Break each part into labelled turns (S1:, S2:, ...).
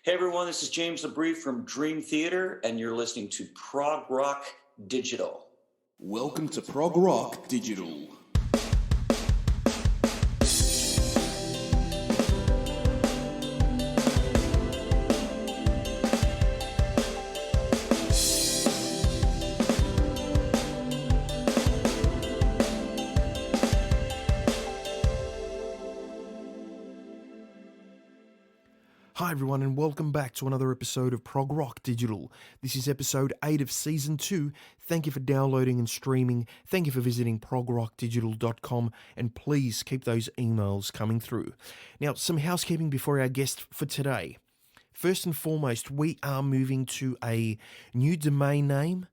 S1: Hey everyone, this is James LaBrie from Dream Theater, and you're listening to Prog Rock Digital.
S2: Welcome to Prog Rock Digital.
S3: Hi everyone and welcome back to another episode of Prog Rock Digital. This is episode 8 of season 2. Thank you for downloading and streaming. Thank you for visiting progrockdigital.com and please keep those emails coming through. Now, some housekeeping before our guest for today. First and foremost, we are moving to a new domain name,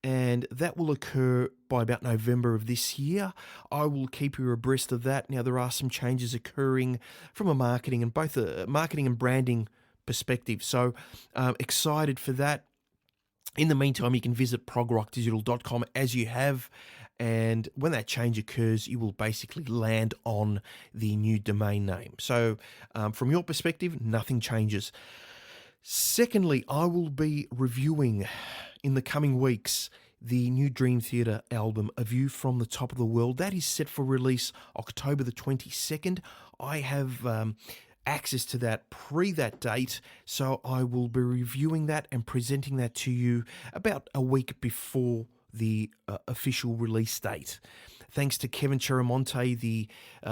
S3: and that will occur by about November of this year. I will keep you abreast of that. Now, there are some changes occurring from a marketing and branding perspective, so excited for that. In the meantime, you can visit progrockdigital.com as you have, and when that change occurs, you will basically land on the new domain name. So from your perspective, nothing changes. Secondly, I will be reviewing in the coming weeks the new Dream Theater album, A View from the Top of the World. That is set for release October the 22nd. I have access to that that date, so I will be reviewing that and presenting that to you about a week before the official release date. Thanks to Kevin Chiramonte, the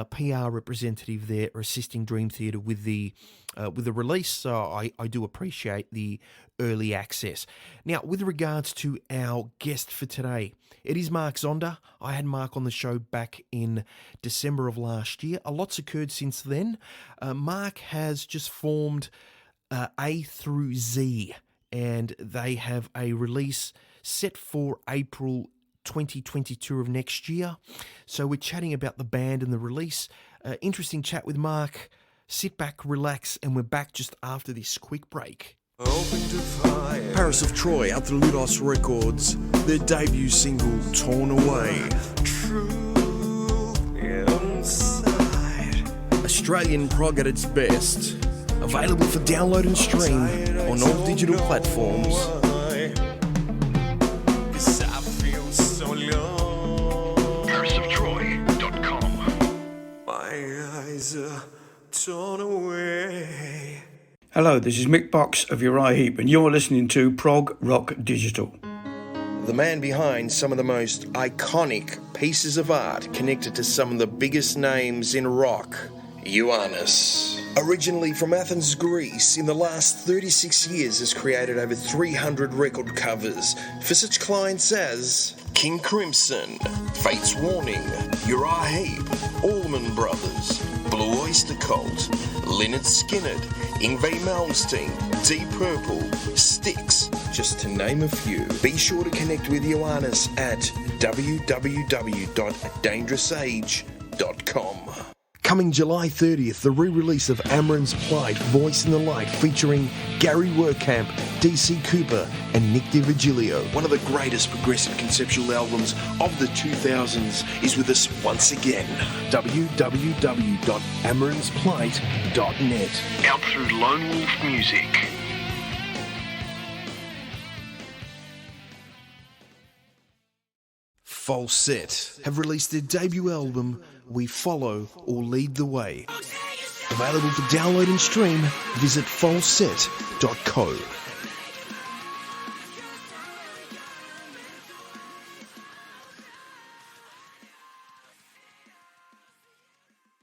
S3: PR representative there, assisting Dream Theater with the release. So I do appreciate the early access. Now, with regards to our guest for today, it is Mark Zonder. I had Mark on the show back in December of last year. A lot's occurred since then. Mark has just formed A thru Z, and they have a release set for April 2022 of next year. So we're chatting about the band and the release. Interesting chat with Mark. Sit back, relax, and we're back just after this quick break. Paris of Troy out through Ludos Records, their debut single, Torn Away. Australian prog at its best. Available for download and stream on all digital platforms.
S4: Torn away. Hello, this is Mick Box of Uriah Heep, and you're listening to Prog Rock Digital.
S5: The man behind some of the most iconic pieces of art connected to some of the biggest names in rock, Ioannis. Originally from Athens, Greece, in the last 36 years has created over 300 record covers for such clients as King Crimson, Fate's Warning, Uriah Heep, Allman Brothers, Blue Oyster Cult, Lynyrd Skynyrd, Yngwie Malmsteen, Deep Purple, Styx, just to name a few. Be sure to connect with Ioannis at www.dangerousage.com.
S3: Coming July 30th, the re-release of Amron's Plight, Voice in the Light, featuring Gary Werkamp, DC Cooper, and Nick DiVigilio. One of the greatest progressive conceptual albums of the 2000s is with us once again. www.amronsplight.net. Out through Lone Wolf Music. Falsett have released their debut album, We Follow or Lead the Way. Available to download and stream, visit falsett.co.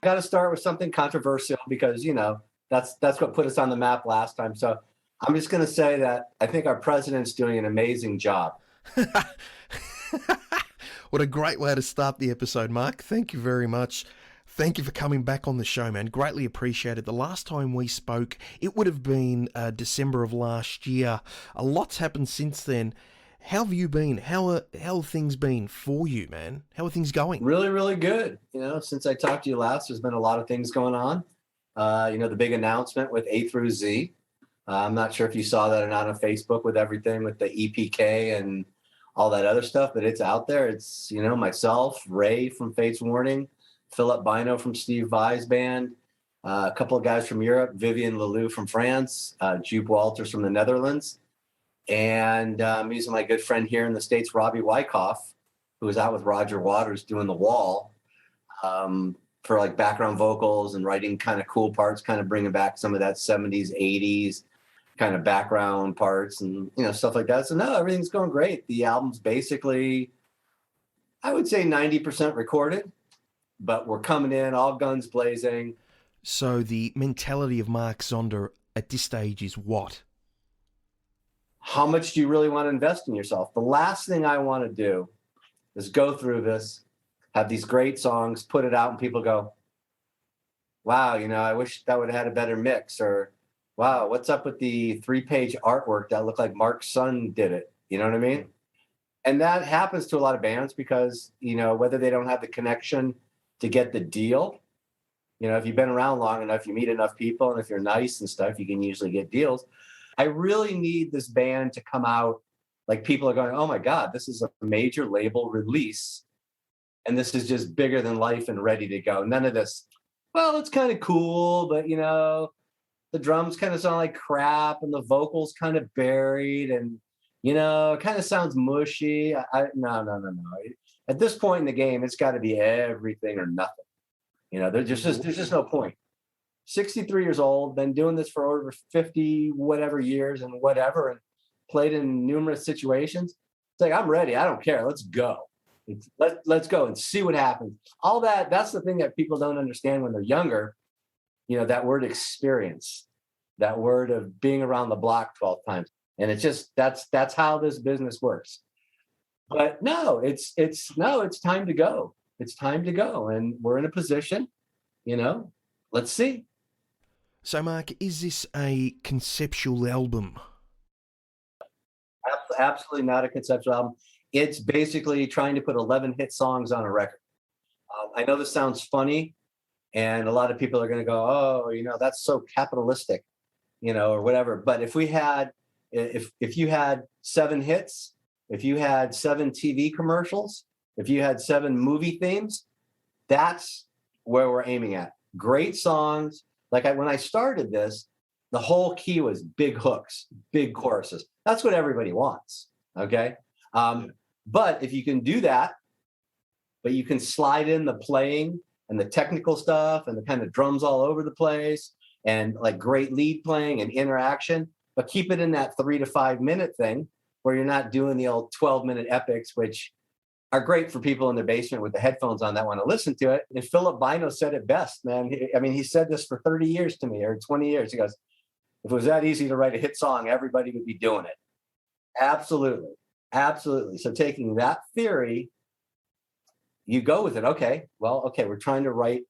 S6: I got to start with something controversial because, that's what put us on the map last time. So I'm just going to say that I think our president's doing an amazing job.
S3: What a great way to start the episode, Mark. Thank you very much. Thank you for coming back on the show, man. Greatly appreciated. The last time we spoke, it would have been December of last year. A lot's happened since then. How have you been? How have things been for you, man? How are things going?
S6: Really, really good. Since I talked to you last, there's been a lot of things going on. The big announcement with A thru Z. I'm not sure if you saw that or not on Facebook with everything with the EPK and all that other stuff, but it's out there. It's, myself, Ray from Fate's Warning, Philip Bynoe from Steve Vai's band, A couple of guys from Europe, Vivien Lalu from France, Joop Wolters from the Netherlands, and I'm using my good friend here in the States, Robbie Wyckoff, who was out with Roger Waters doing The Wall, for like background vocals and writing kind of cool parts, kind of bringing back some of that 70s, 80s kind of background parts and, stuff like that. So no, everything's going great. The album's basically, I would say 90% recorded, but we're coming in all guns blazing.
S3: So the mentality of Mark Zonder at this stage is what?
S6: How much do you really want to invest in yourself? The last thing I want to do is go through this, have these great songs, put it out, and people go, wow, I wish that would have had a better mix, or wow, what's up with the 3-page artwork that looked like Mark's son did it? You know what I mean? And that happens to a lot of bands because, whether they don't have the connection to get the deal, if you've been around long enough, you meet enough people, and if you're nice and stuff, you can usually get deals. I really need this band to come out like people are going, oh my God, this is a major label release. And this is just bigger than life and ready to go. None of this, well, it's kind of cool, but the drums kind of sound like crap and the vocals kind of buried and, it kind of sounds mushy. No. At this point in the game, it's got to be everything or nothing. There's just no point. 63 years old, been doing this for over 50 whatever years and whatever, and played in numerous situations. It's like, I'm ready. I don't care. Let's go. Let's go and see what happens. All that's the thing that people don't understand when they're younger. That word experience, that word of being around the block 12 times. And it's just, that's how this business works. But no, it's time to go. It's time to go. And we're in a position, let's see.
S3: So Mark, is this a conceptual album?
S6: Absolutely not a conceptual album. It's basically trying to put 11 hit songs on a record. I know this sounds funny, and a lot of people are going to go, oh, that's so capitalistic, or whatever. But if you had 7 hits, if you had 7 TV commercials, if you had 7 movie themes, that's where we're aiming at. Great songs. Like when I started this, the whole key was big hooks, big choruses. That's what everybody wants. Okay. But if you can do that, but you can slide in the playing and the technical stuff and the kind of drums all over the place and like great lead playing and interaction, but keep it in that 3 to 5 minute thing where you're not doing the old 12-minute epics, which are great for people in their basement with the headphones on that want to listen to it. And Philip Bynoe said it best, man. He said this for 30 years to me, or 20 years. He goes, if it was that easy to write a hit song, everybody would be doing it. Absolutely. Absolutely. So taking that theory, you go with it. Okay, we're trying to write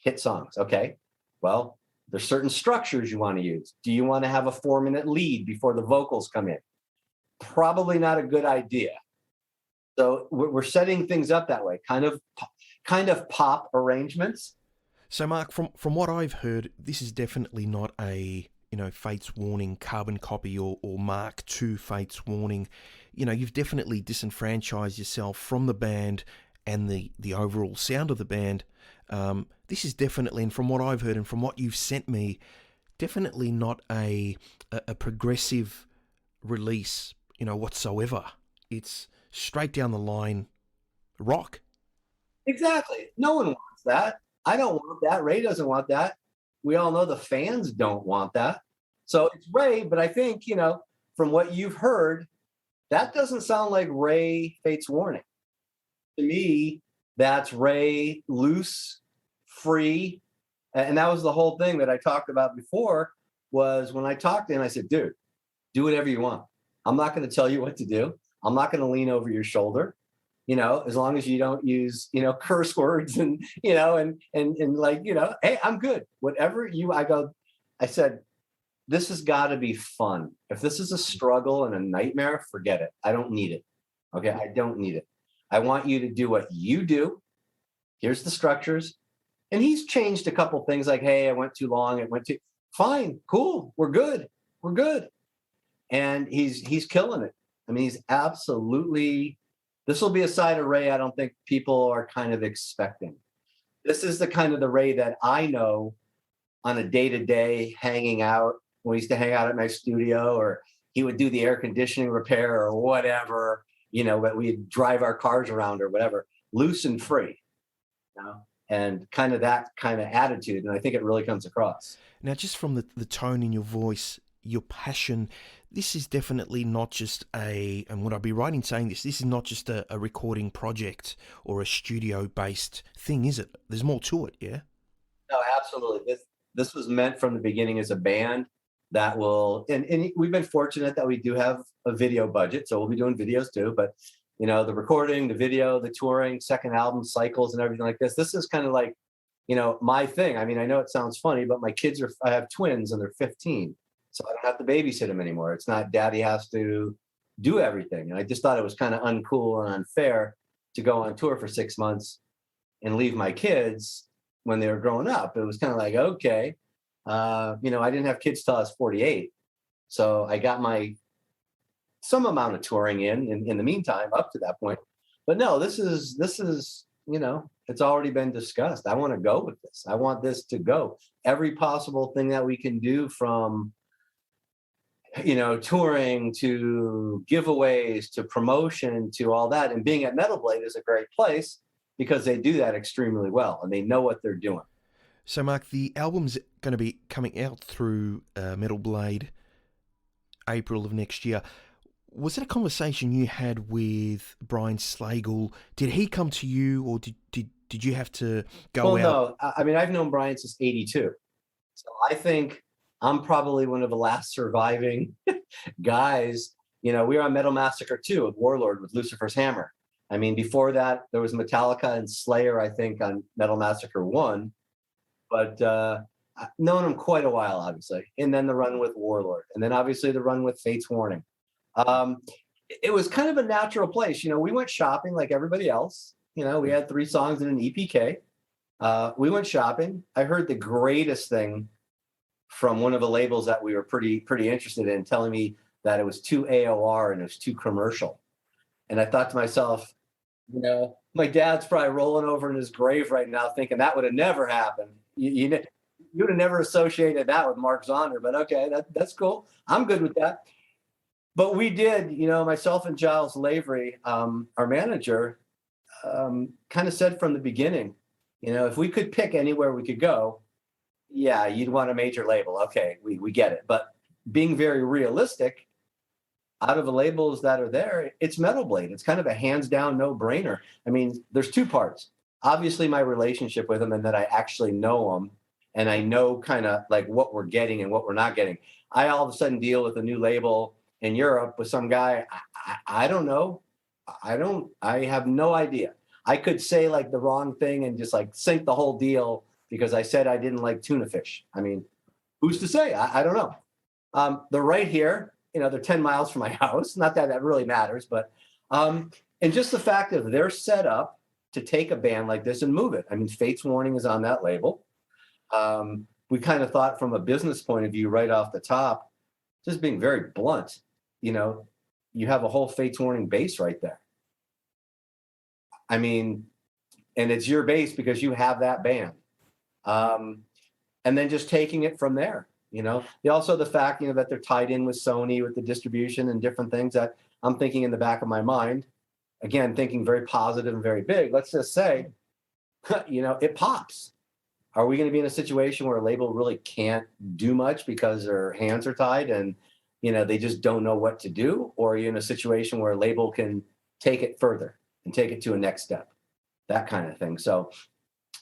S6: hit songs. Okay, well, there's certain structures you want to use. Do you want to have a 4-minute lead before the vocals come in? Probably not a good idea. So we're setting things up that way, kind of pop arrangements.
S3: So Mark, from what I've heard, this is definitely not a Fates Warning carbon copy or Mark II Fates Warning. You've definitely disenfranchised yourself from the band and the overall sound of the band. This is definitely, and from what I've heard and from what you've sent me, definitely not a progressive release, whatsoever. It's straight down the line rock. Exactly.
S6: No one wants that. I don't want that. Ray doesn't want that. We all know the fans don't want that. So it's Ray, but I think, from what you've heard, that doesn't sound like Ray Fates Warning. To me, that's Ray loose, free. And that was the whole thing that I talked about before, was when I talked to him, I said, dude, do whatever you want. I'm not going to tell you what to do. I'm not going to lean over your shoulder, as long as you don't use, curse words and, and like, hey, I'm good. Whatever I said, this has got to be fun. If this is a struggle and a nightmare, forget it. I don't need it. Okay. I don't need it. I want you to do what you do. Here's the structures. And he's changed a couple things like, hey, I went too long. Fine. Cool. We're good. We're good. And he's killing it. I mean, he's absolutely, this will be a side of Ray I don't think people are kind of expecting. This is the kind of the Ray that I know on a day-to-day hanging out. We used to hang out at my studio, or he would do the air conditioning repair or whatever, but we'd drive our cars around or whatever, loose and free, and kind of that kind of attitude. And I think it really comes across.
S3: Now, just from the tone in your voice, your passion, this is definitely not just and would I be right in saying this is not just a recording project or a studio-based thing, is it? There's more to it, yeah?
S6: No, absolutely. This was meant from the beginning as a band that will, and we've been fortunate that we do have a video budget, so we'll be doing videos too, but the recording, the video, the touring, second album cycles and everything like this is kind of like, my thing. I mean, I know it sounds funny, but I have twins and they're 15, so I don't have to babysit them anymore. It's not daddy has to do everything. And I just thought it was kind of uncool and unfair to go on tour for 6 months and leave my kids when they were growing up. It was kind of like, okay, I didn't have kids till I was 48. So I got some amount of touring in the meantime, up to that point. But no, this is, it's already been discussed. I want to go with this. I want this to go. Every possible thing that we can do, from, touring to giveaways to promotion to all that. And being at Metal Blade is a great place because they do that extremely well and they know what they're doing.
S3: So, Mark, the album's going to be coming out through Metal Blade April of next year. Was it a conversation you had with Brian Slagle? Did he come to you, or did you have to go out?
S6: No, I mean, I've known Brian since '82, so I think I'm probably one of the last surviving guys. We were on Metal Massacre 2 with Warlord with Lucifer's Hammer. I mean, before that, there was Metallica and Slayer, I think, on Metal Massacre 1. But I've known him quite a while, obviously. And then the run with Warlord. And then obviously the run with Fate's Warning. It was kind of a natural place. We went shopping like everybody else. We had 3 songs in an EPK. We went shopping. I heard the greatest thing from one of the labels that we were pretty interested in, telling me that it was too AOR and it was too commercial. And I thought to myself, my dad's probably rolling over in his grave right now thinking that would have never happened. You would have never associated that with Mark Zonder, but okay, that's cool. I'm good with that. But we did, myself and Giles Lavery, our manager, kind of said from the beginning, if we could pick anywhere we could go, yeah, you'd want a major label. Okay, we get it. But being very realistic, out of the labels that are there, it's Metal Blade. It's kind of a hands down no-brainer. I mean, there's 2 parts. Obviously, my relationship with them, and that I actually know them, and I know kind of like what we're getting and what we're not getting. I all of a sudden deal with a new label in Europe with some guy. I don't know. I have no idea. I could say like the wrong thing and just like sink the whole deal because I said I didn't like tuna fish. I mean, who's to say? I don't know. They're right here. They're 10 miles from my house. Not that that really matters, but and just the fact that they're set up to take a band like this and move it. I mean, Fate's Warning is on that label. We kind of thought from a business point of view right off the top, just being very blunt, you have a whole Fate's Warning base right there. I mean, and it's your base because you have that band. And then just taking it from there. Also the fact, that they're tied in with Sony with the distribution and different things that I'm thinking in the back of my mind, again, thinking very positive and very big. Let's just say, it pops. Are we going to be in a situation where a label really can't do much because their hands are tied and, they just don't know what to do? Or are you in a situation where a label can take it further and take it to a next step? That kind of thing. So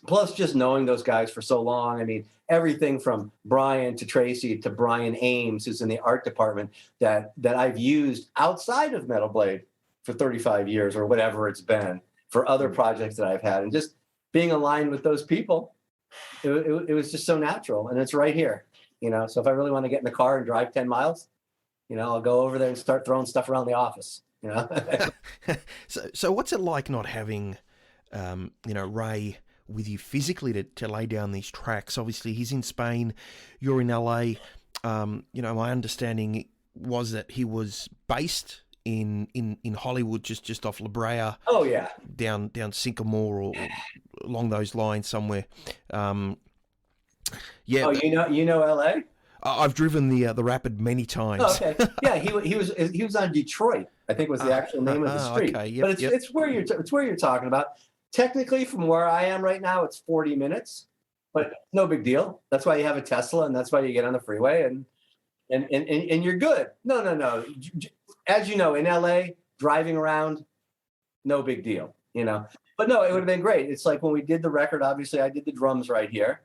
S6: plus just knowing those guys for so long. I mean, everything from Brian to Tracy to Brian Ames, who's in the art department, that I've used outside of Metal Blade for 35 years or whatever it's been for other projects that I've had. And just being aligned with those people, it was just so natural. And it's right here, So if I really want to get in the car and drive 10 miles, I'll go over there and start throwing stuff around the office,
S3: So what's it like not having, Ray with you physically to lay down these tracks? Obviously, he's in Spain, you're in LA. My understanding was that he was based in Hollywood, just off La Brea.
S6: Oh yeah,
S3: down Sycamore or along those lines somewhere. Yeah,
S6: Oh, you know LA?
S3: I've driven the Rapid many times.
S6: Oh, okay. Yeah, he was on Detroit, I think was the actual name of the street.
S3: Okay, yep,
S6: but it's where you're talking about. Technically, from where I am right now, it's 40 minutes, but no big deal. That's why you have a Tesla, and that's why you get on the freeway, and you're good. No. As you know, in LA, driving around, no big deal, But no, it would have been great. It's like when we did the record, obviously I did the drums right here.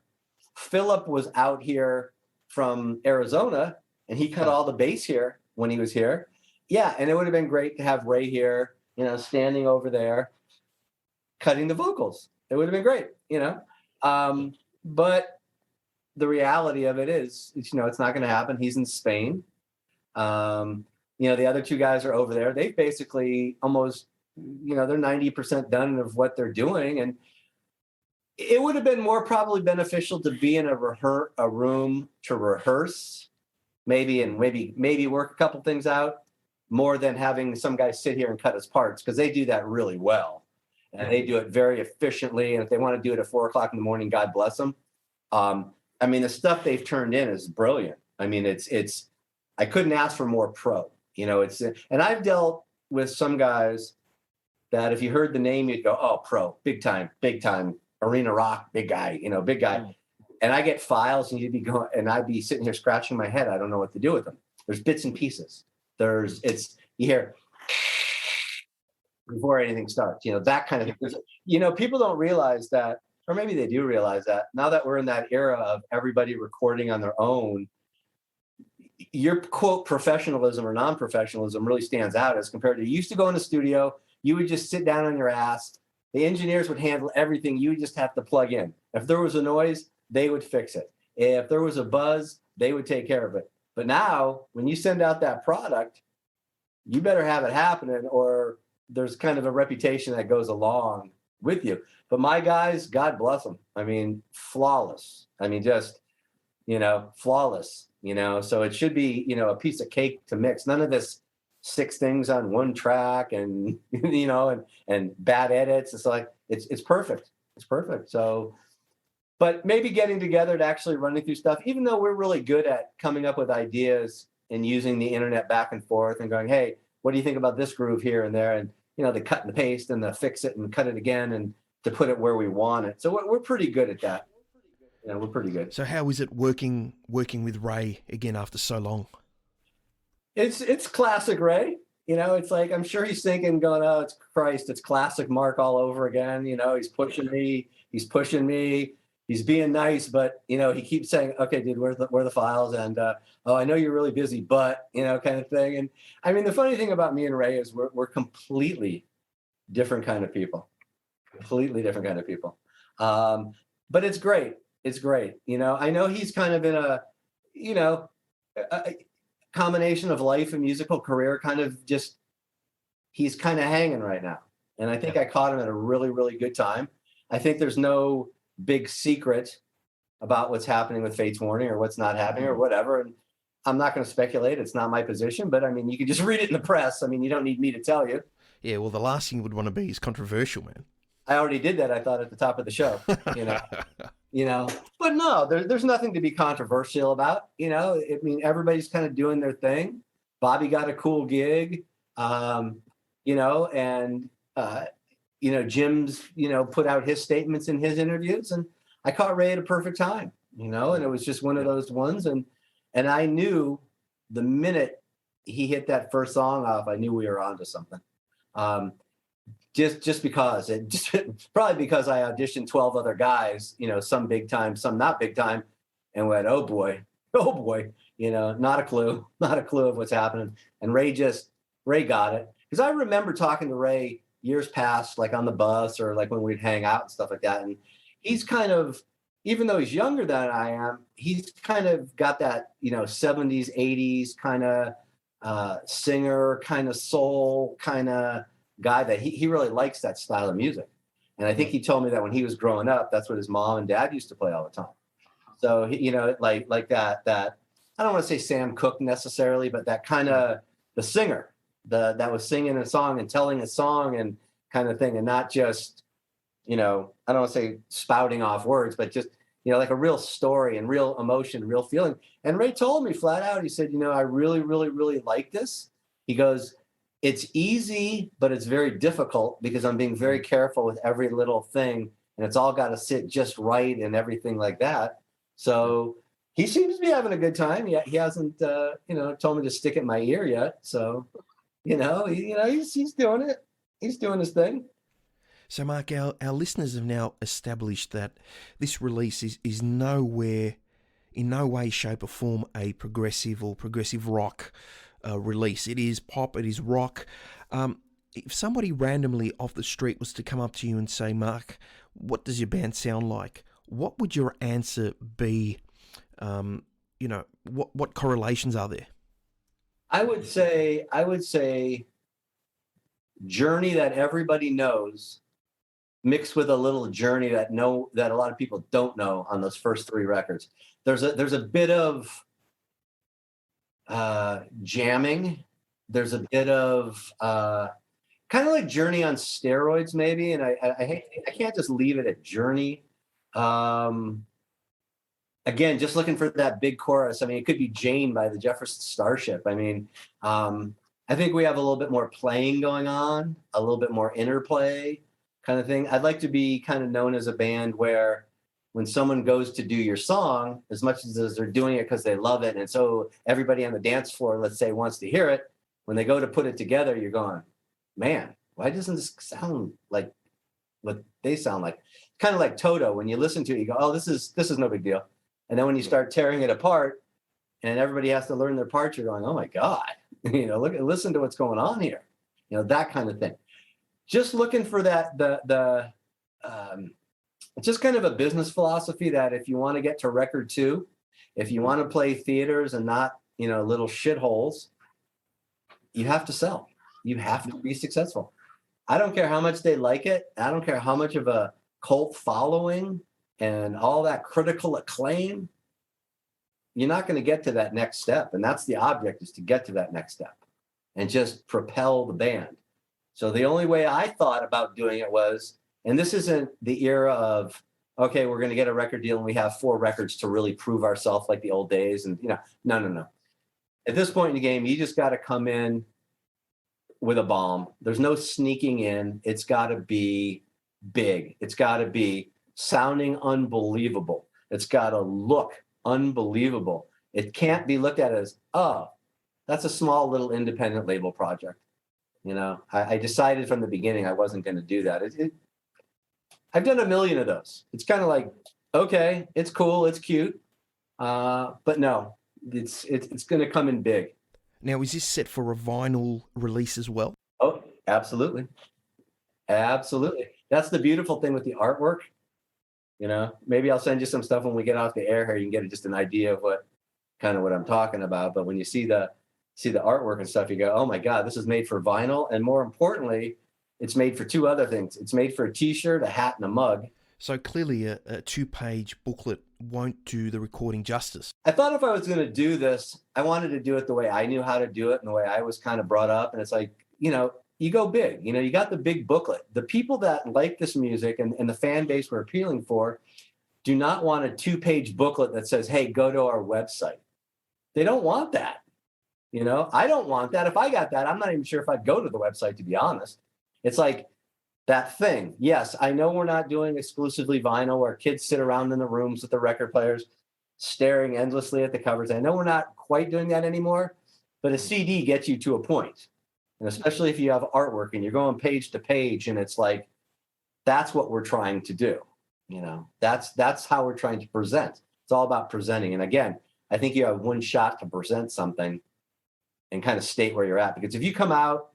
S6: Philip was out here from Arizona, and he cut all the bass here when he was here. Yeah, and it would have been great to have Ray here, standing over there, cutting the vocals. It would have been great, But the reality of it is, it's not going to happen. He's in Spain. The other two guys are over there. They basically almost, they're 90% done of what they're doing. And it would have been more probably beneficial to be in a room to rehearse, maybe work a couple things out, more than having some guy sit here and cut his parts, because they do that really well. And they do it very efficiently. And if they want to do it at 4:00 in the morning, God bless them. The stuff they've turned in is brilliant. It's I couldn't ask for more pro. And I've dealt with some guys that if you heard the name, you'd go, oh, pro, big time, arena rock, big guy, big guy. And I get files, and I'd be sitting here scratching my head. I don't know what to do with them. There's bits and pieces. You hear before anything starts, that kind of thing. People don't realize that, or maybe they do realize that now that we're in that era of everybody recording on their own, your quote professionalism or non-professionalism really stands out as compared to, you used to go in the studio, you would just sit down on your ass. The engineers would handle everything. You would just have to plug in. If there was a noise, they would fix it. If there was a buzz, they would take care of it. But now, when you send out that product, you better have it happening, or there's kind of a reputation that goes along with you. But my guys, God bless them. Flawless. Just, flawless, so it should be, a piece of cake to mix. None of this 6 things on one track and, and bad edits. It's like, it's perfect. It's perfect. So, but maybe getting together to actually running through stuff, even though we're really good at coming up with ideas and using the internet back and forth and going, hey, what do you think about this groove here and there? And, the cut and the paste and the fix it and cut it again and to put it where we want it. So we're pretty good at that. We're pretty good.
S3: So how is it working with Ray again after so long?
S6: It's classic Ray. It's like, I'm sure he's thinking, going, oh, it's Christ, it's classic Mark all over again. He's pushing me. He's being nice, but he keeps saying, okay, dude, where are the files? And oh, I know you're really busy, but kind of thing. And the funny thing about me and Ray is we're completely different kind of people. But it's great. It's great. I know he's kind of in a combination of life and musical career, he's kind of hanging right now. And I think I caught him at a really, really good time. I think there's no big secret about what's happening with Fates Warning or what's not happening or whatever. And I'm not going to speculate. It's not my position, but you can just read it in the press. You don't need me to tell you.
S3: Yeah, well, the last thing you would want to be is controversial, man.
S6: I already did that, I thought, at the top of the show, but no, there's nothing to be controversial about, everybody's kind of doing their thing. Bobby got a cool gig, and Jim's, put out his statements in his interviews, and I caught Ray at a perfect time, and it was just one of those ones. And I knew the minute he hit that first song off, I knew we were onto something. Just because probably because I auditioned 12 other guys, some big time, some not big time, and went, oh boy, not a clue of what's happening. And Ray got it. Because I remember talking to Ray years past, like on the bus or like when we'd hang out and stuff like that. And he's kind of, even though he's younger than I am, he's kind of got that, 70s, 80s kind of singer, kind of soul, kind of guy that he really likes that style of music. And I think he told me that when he was growing up, that's what his mom and dad used to play all the time. So, like that, I don't want to say Sam Cooke necessarily, but that kind of the singer that was singing a song and telling a song and kind of thing. And not just, I don't want to say spouting off words, but just, like a real story and real emotion, real feeling. And Ray told me flat out, he said, I really, really, really like this. He goes, it's easy, but it's very difficult because I'm being very careful with every little thing, and it's all got to sit just right and everything like that. So he seems to be having a good time. He hasn't, told me to stick it in my ear yet. So, he's doing it. He's doing his thing.
S3: So, Mark, our listeners have now established that this release is in no way, shape or form a progressive or progressive rock release. It is pop, it is rock. If somebody randomly off the street was to come up to you and say, Mark, what does your band sound like? What would your answer be? What correlations are there?
S6: I would say Journey that everybody knows, mixed with a little Journey that a lot of people don't know on those first 3 records. There's a bit of jamming. There's a bit of kind of like Journey on steroids, maybe. And I can't just leave it at Journey. Again, just looking for that big chorus. I mean, it could be Jane by the Jefferson Starship. I mean, I think we have a little bit more playing going on, a little bit more interplay kind of thing. I'd like to be kind of known as a band where when someone goes to do your song, as much as they're doing it because they love it, and so everybody on the dance floor, let's say, wants to hear it, when they go to put it together, you're going, man, why doesn't this sound like what they sound like? Kind of like Toto. When you listen to it, you go, oh, this is no big deal. And then when you start tearing it apart and everybody has to learn their parts, you're going, oh my God, listen to what's going on here. That kind of thing. Just looking for that, it's just kind of a business philosophy that if you want to get to record 2, if you want to play theaters and not, little shitholes, you have to sell. You have to be successful. I don't care how much they like it. I don't care how much of a cult following and all that critical acclaim. You're not going to get to that next step. And that's the object, is to get to that next step and just propel the band. So the only way I thought about doing it was, and this isn't the era of, okay, we're going to get a record deal and we have 4 records to really prove ourselves like the old days. And, no. At this point in the game, you just got to come in with a bomb. There's no sneaking in. It's got to be big. It's got to be sounding unbelievable. It's got to look unbelievable. It can't be looked at as, oh, that's a small little independent label project. I decided from the beginning I wasn't going to do that. I've done a million of those. It's kind of like, okay, it's cool, it's cute, but no, it's going to come in big.
S3: Now, is this set for a vinyl release as well?
S6: Oh, absolutely. Absolutely. That's the beautiful thing with the artwork. Maybe I'll send you some stuff when we get off the air here. You can get just an idea of what I'm talking about. But when you see the artwork and stuff, you go, oh my God, this is made for vinyl. And more importantly, it's made for 2 other things. It's made for a t-shirt, a hat, and a mug.
S3: So clearly a 2-page booklet won't do the recording justice.
S6: I thought if I was going to do this, I wanted to do it the way I knew how to do it and the way I was kind of brought up. And it's like, you go big. You got the big booklet. The people that like this music and the fan base we're appealing for do not want a 2-page booklet that says, hey, go to our website. They don't want that. I don't want that. If I got that, I'm not even sure if I'd go to the website, to be honest. It's like that thing. Yes, I know we're not doing exclusively vinyl where kids sit around in the rooms with the record players staring endlessly at the covers. I know we're not quite doing that anymore, but a CD gets you to a point. And especially if you have artwork and you're going page to page, and it's like, that's what we're trying to do. That's how we're trying to present. It's all about presenting. And again, I think you have one shot to present something and kind of state where you're at. Because if you come out,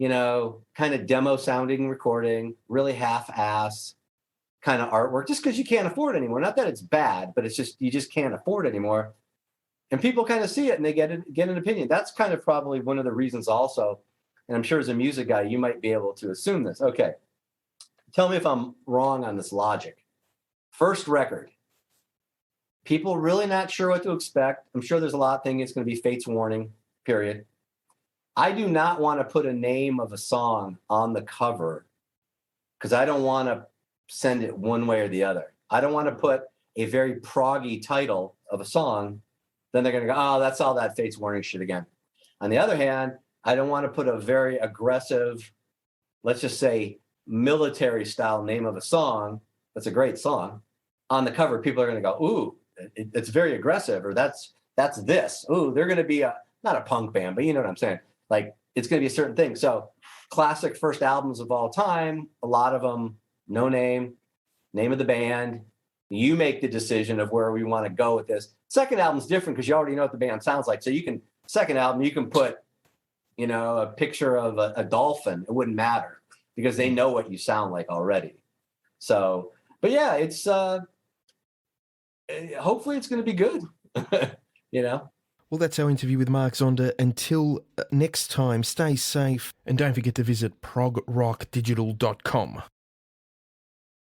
S6: kind of demo sounding recording, really half-ass kind of artwork, just because you can't afford it anymore. Not that it's bad, but it's just, you just can't afford it anymore. And people kind of see it and they get an opinion. That's kind of probably one of the reasons also. And I'm sure as a music guy, you might be able to assume this. Okay, tell me if I'm wrong on this logic. First record, people really not sure what to expect. I'm sure there's a lot of things. It's going to be Fate's Warning, period. I do not want to put a name of a song on the cover because I don't want to send it one way or the other. I don't want to put a very proggy title of a song, then they're going to go, oh, that's all that Fates Warning shit again. On the other hand, I don't want to put a very aggressive, let's just say military style name of a song. That's a great song. On the cover, people are going to go, ooh, it's very aggressive, or that's this. Ooh, they're going to be not a punk band, but you know what I'm saying? Like, it's going to be a certain thing. So classic first albums of all time, a lot of them, no name of the band. You make the decision of where we want to go with this. Second album's different because you already know what the band sounds like. So second album, you can put, a picture of a dolphin. It wouldn't matter because they know what you sound like already. So, but yeah, it's, hopefully it's going to be good,
S3: Well, that's our interview with Mark Zonder. Until next time, stay safe and don't forget to visit progrockdigital.com.